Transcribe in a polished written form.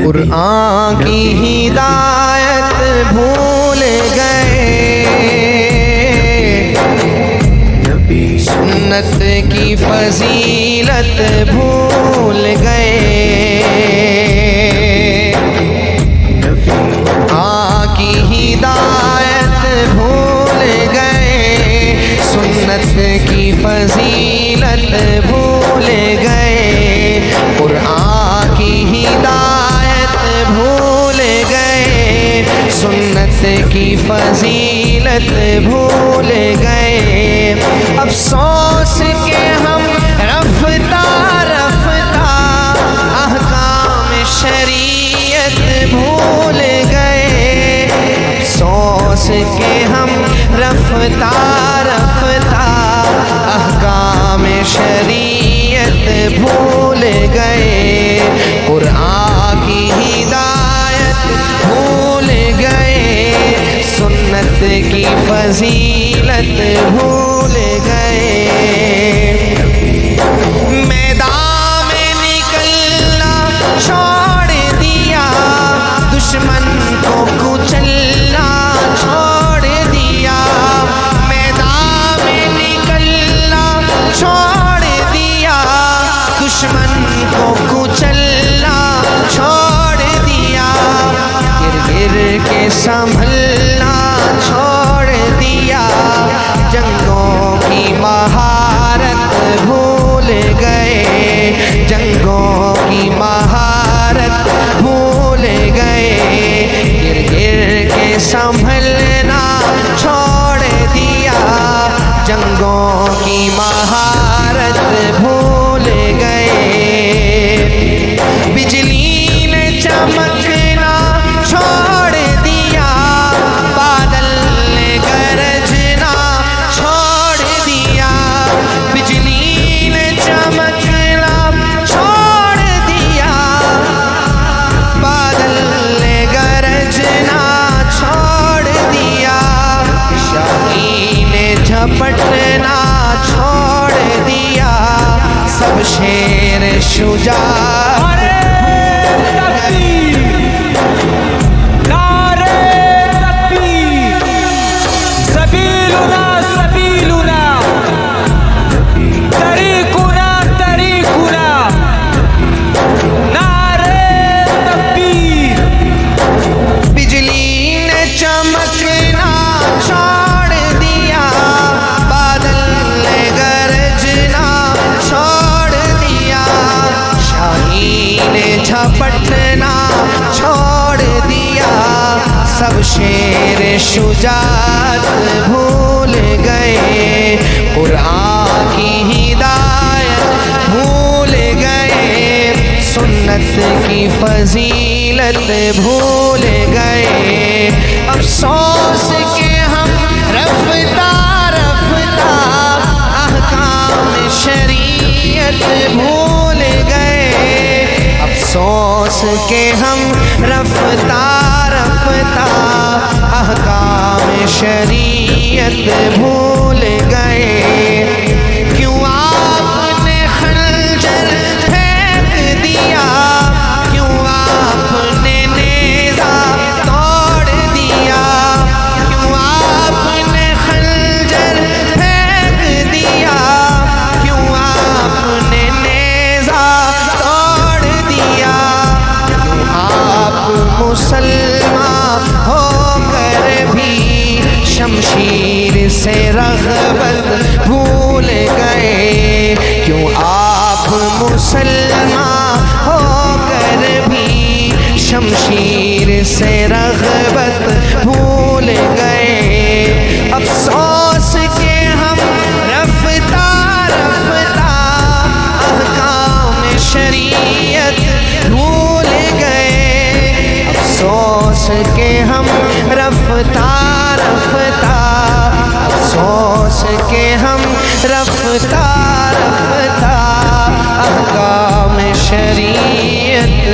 قرآن کی ہدایت بھول گئے، سنت کی فضیلت بھول گئے، قرآن کی ہدایت بھول گئے، سنت کی فضیلت بھول گئے، قرآن کی ہدایت بھول گئے، سنت کی فضیلت بھول گئے، افسوس کہ ہم رفتہ رفتہ احکام شریعت بھول گئے، افسوس کہ ہم رفتہ رفتہ احکام شریعت بھول گئے، قرآن کی ہدایت بھول گئے، سنت کی فضیلت بھول گئے، میدان میں نکلنا چھوڑ دیا، دشمن کو کچلنا چھوڑ دیا، میدان میں نکلنا چھوڑ دیا، دشمن کو کچلنا چھوڑ دیا، گر گر کے سنبھلنا چھوڑ دیا، جنگوں کی مہارت بھول گئے، جنگوں کی مہارت بھول گئے، گر گر کے سنبھلنا چھوڑ دیا، جنگوں کی مہارت بھول گئے، بجلی نے چمکنا چھوڑ دیا، بادل نے گرجنا چھوڑ دیا، بجلی نے چمکنا چھوڑ دیا، بادل نے گرجنا چھوڑ دیا، شاہین نے جھپٹنا چھوڑ دیا، سب شیر شجاعت جھپٹنا چھوڑ دیا، سب شیر شجاعت بھول گئے، قرآن کی ہدایت بھول گئے، سنت کی فضیلت بھول گئے، افسوس کہ ہم رفتہ رفتہ احکام شریعت بھول گئے، افسوس کہ ہم رفتہ رفتہ احکام شریعت بھول گئے، کیوں آپ نے خنجر پھینک دیا، کیوں آپ نے نیزہ توڑ دیا، کیوں آپ نے خنجر پھینک دیا، کیوں آپ نے نیزہ توڑ دیا، کیوں آپ مسلمان ہو کر بھی شمشیر سے رغبت بھول گئے، کیوں آپ مسلمان ہو کر بھی شمشیر سے رغبت بھول گئے، افسوس کہ ہم رفتہ رفتہ احکام شریعت بھول گئے، افسوس کہ ہم رفتہ رفتہ، افسوس کہ ہم رفتہ رفتہ احکام شریعت